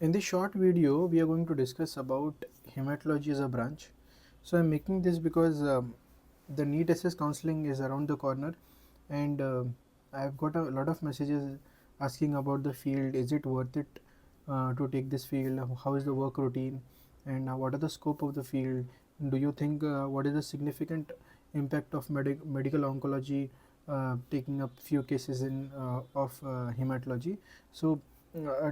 In this short video, we are going to discuss about hematology as a branch. So I'm making this because the NEET SS counseling is around the corner, and I've got a lot of messages asking about the field. Is it worth it to take this field? How is the work routine, and what are the scope of the field? Do you think what is the significant impact of medical oncology taking up few cases in of hematology? So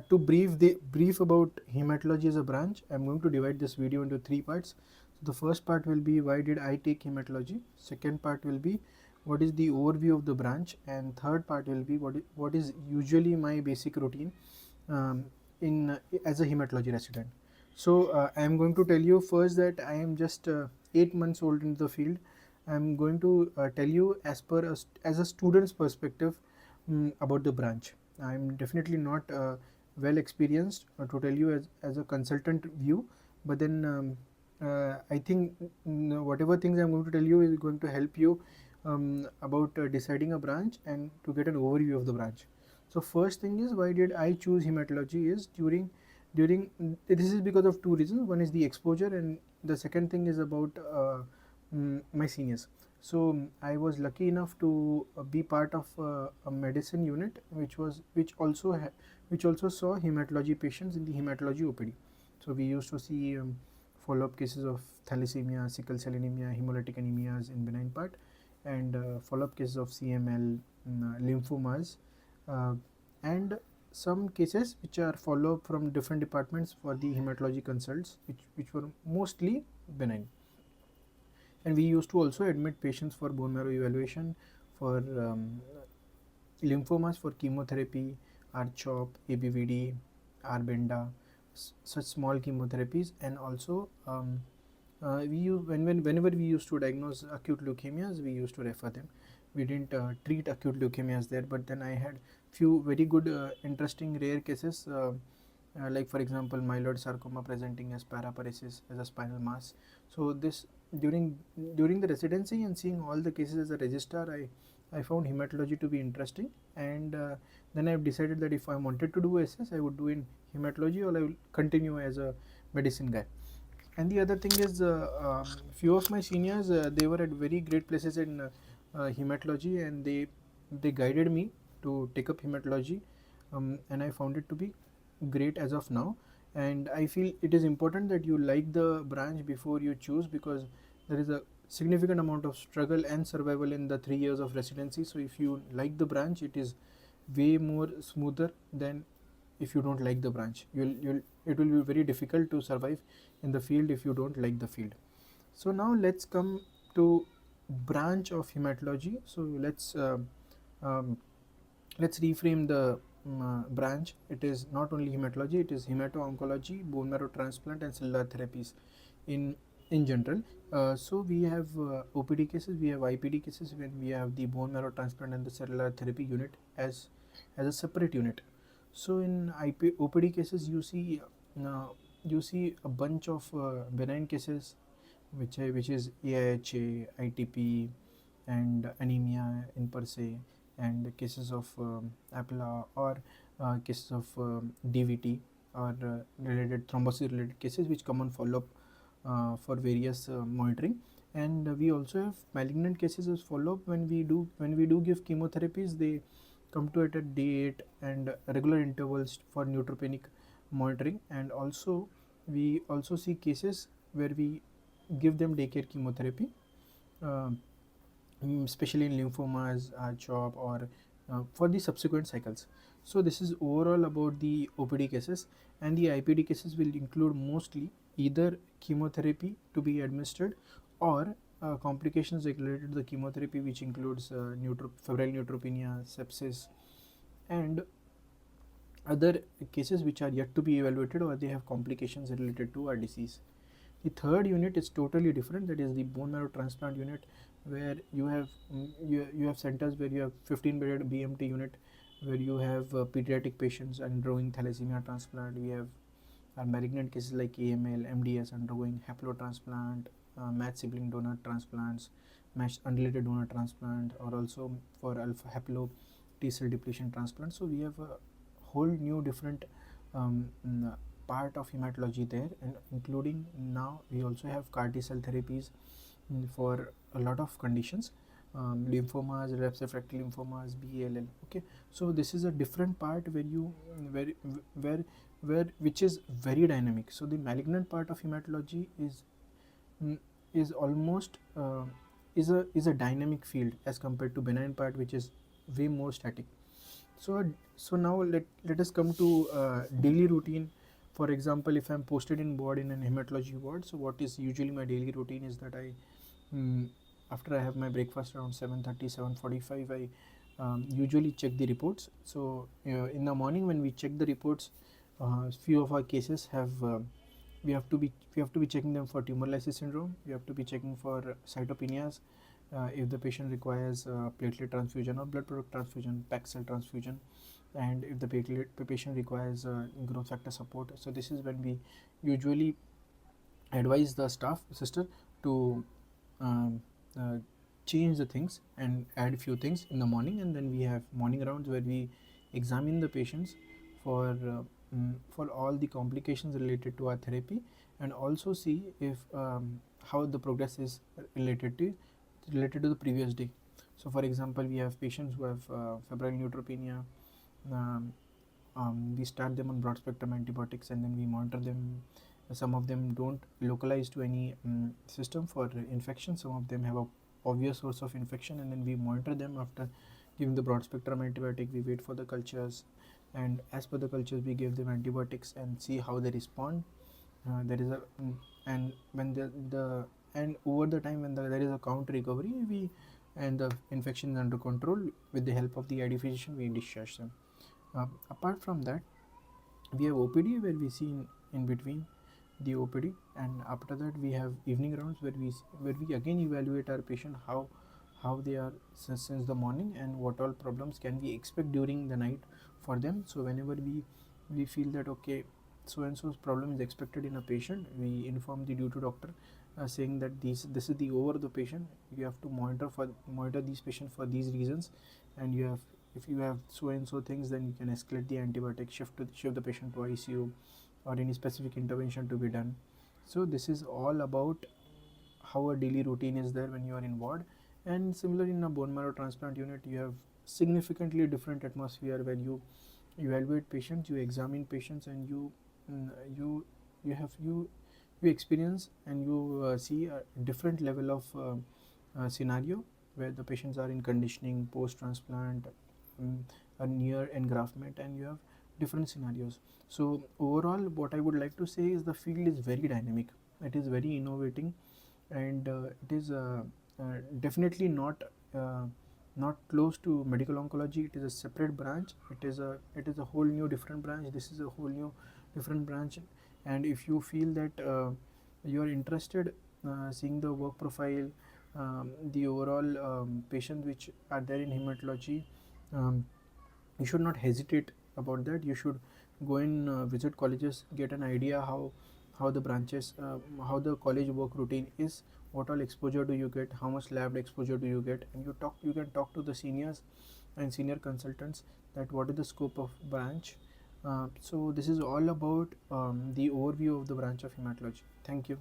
to brief about hematology as a branch, I'm going to divide this video into three parts. So the first part will be why did I take hematology. Second part will be what is the overview of the branch, and third part will be what is usually my basic routine in as a hematology resident. So I am going to tell you first that I am just 8 months old in the field. I am going to tell you as a student's perspective about the branch. I am definitely not well experienced to tell you as a consultant view, but then I think whatever things I am going to tell you is going to help you about deciding a branch and to get an overview of the branch. So first thing is, why did I choose hematology is during this is because of two reasons. One is the exposure, and the second thing is about my seniors. So I was lucky enough to be part of a medicine unit which also saw hematology patients in the hematology OPD. So we used to see follow-up cases of thalassemia, sickle cell anemia, hemolytic anemias in benign part, and follow-up cases of CML, lymphomas, uh, and some cases which are follow-up from different departments for the hematology consults, which were mostly benign. And we used to also admit patients for bone marrow evaluation, for lymphomas, for chemotherapy, R-CHOP, ABVD, R-BENDA, such small chemotherapies, and also whenever we used to diagnose acute leukemias, we used to refer them. We didn't treat acute leukemias there, but then I had few very good interesting rare cases, like for example myeloid sarcoma presenting as paraparesis as a spinal mass. So this during during the residency and seeing all the cases as a registrar, I found hematology to be interesting, and then I've decided that if I wanted to do SS, I would do in hematology, or I will continue as a medicine guy. And the other thing is, few of my seniors, they were at very great places in hematology, and they guided me to take up hematology, and I found it to be great as of now. And I feel it is important that you like the branch before you choose, because there is a significant amount of struggle and survival in the 3 years of residency. So if you like the branch, it is way more smoother than if you don't like the branch. It will be very difficult to survive in the field if you don't like the field. So now let's come to branch of hematology. So um, let's reframe the branch. It is not only hematology, it is hemato-oncology, bone marrow transplant, and cellular therapies in general. So we have OPD cases, we have IPD cases, when we have the bone marrow transplant and the cellular therapy unit as a separate unit. So in OPD cases, uh, you see a bunch of benign cases, which is AIHA, ITP, and anemia in per se, and cases of APLA, or cases of DVT, or related thrombosis related cases which come on follow up for various monitoring. And we also have malignant cases as follow up. When we do give chemotherapies, they come to it at day 8 and regular intervals for neutropenic monitoring. And also we also see cases where we give them daycare chemotherapy, uh, especially in lymphomas, CHOP, or for the subsequent cycles. So this is overall about the OPD cases, and the IPD cases will include mostly either chemotherapy to be administered, or complications related to the chemotherapy, which includes febrile neutropenia, sepsis, and other cases which are yet to be evaluated, or they have complications related to our disease. The third unit is totally different, that is the bone marrow transplant unit, where you have centers where you have 15-bedded BMT unit, where you have pediatric patients undergoing thalassemia transplant. We have malignant cases like AML, MDS undergoing haplotransplant, matched sibling donor transplants, matched unrelated donor transplant, or also for alpha haplo T cell depletion transplant. So we have a whole new different um, part of hematology there, and including now we also have CAR T cell therapies for a lot of conditions, lymphomas, relapsed refractory lymphomas, BALL. Okay, so this is a different part where you where where which is very dynamic. So the malignant part of hematology mm, is almost is a dynamic field as compared to benign part, which is way more static. So now let us come to daily routine. For example, if I'm posted in ward in an hematology ward, so what is usually my daily routine is that after I have my breakfast around 7:30, 7:45, I usually check the reports. So in the morning when we check the reports, few of our cases have we have to be checking them for tumor lysis syndrome. We have to be checking for cytopenias, if the patient requires platelet transfusion or blood product transfusion, pack cell transfusion, and if the patient requires growth factor support. So this is when we usually advise the staff sister to um, uh, change the things and add few things in the morning, and then we have morning rounds where we examine the patients for all the complications related to our therapy, and also see if how the progress is related to the previous day. So for example, we have patients who have febrile neutropenia. um, we start them on broad spectrum antibiotics, and then we monitor them. Some of them don't localize to any system for infection. Some of them have a obvious source of infection, and then we monitor them after giving the broad spectrum antibiotic. We wait for the cultures, and as per the cultures we give them antibiotics and see how they respond. There is a and when the and over the time when there is a count recovery, we and the infection is under control, with the help of the ID physician we discharge them. Apart from that, we have OPD where we see in between the OPD, and after that we have evening rounds where we again evaluate our patient, how they are since the morning, and what all problems can we expect during the night for them. So whenever we feel that okay, so and so's problem is expected in a patient, we inform the duty doctor, saying that this is the over the patient. You have to monitor these patients for these reasons, and you have if you have so and so things, then you can escalate the antibiotic, shift the patient to ICU, or any specific intervention to be done. So this is all about how a daily routine is there when you are in ward. And similarly, in a bone marrow transplant unit, you have significantly different atmosphere where you evaluate patients, you examine patients, and mm, you you have you experience and you see a different level of scenario where the patients are in conditioning, post transplant, um, a near engraftment, and you have different scenarios. So overall, what I would like to say is the field is very dynamic. It is very innovating, and it is definitely not close to medical oncology. It is a separate branch. It is a whole new different branch. This is a whole new different branch. And if you feel that you are interested seeing the work profile, the overall patients which are there in hematology, um, you should not hesitate about that. You should go and visit colleges, get an idea how the branches, how the college work routine is, what all exposure do you get, how much lab exposure do you get, and you can talk to the seniors and senior consultants that what is the scope of branch. So this is all about the overview of the branch of hematology. Thank you.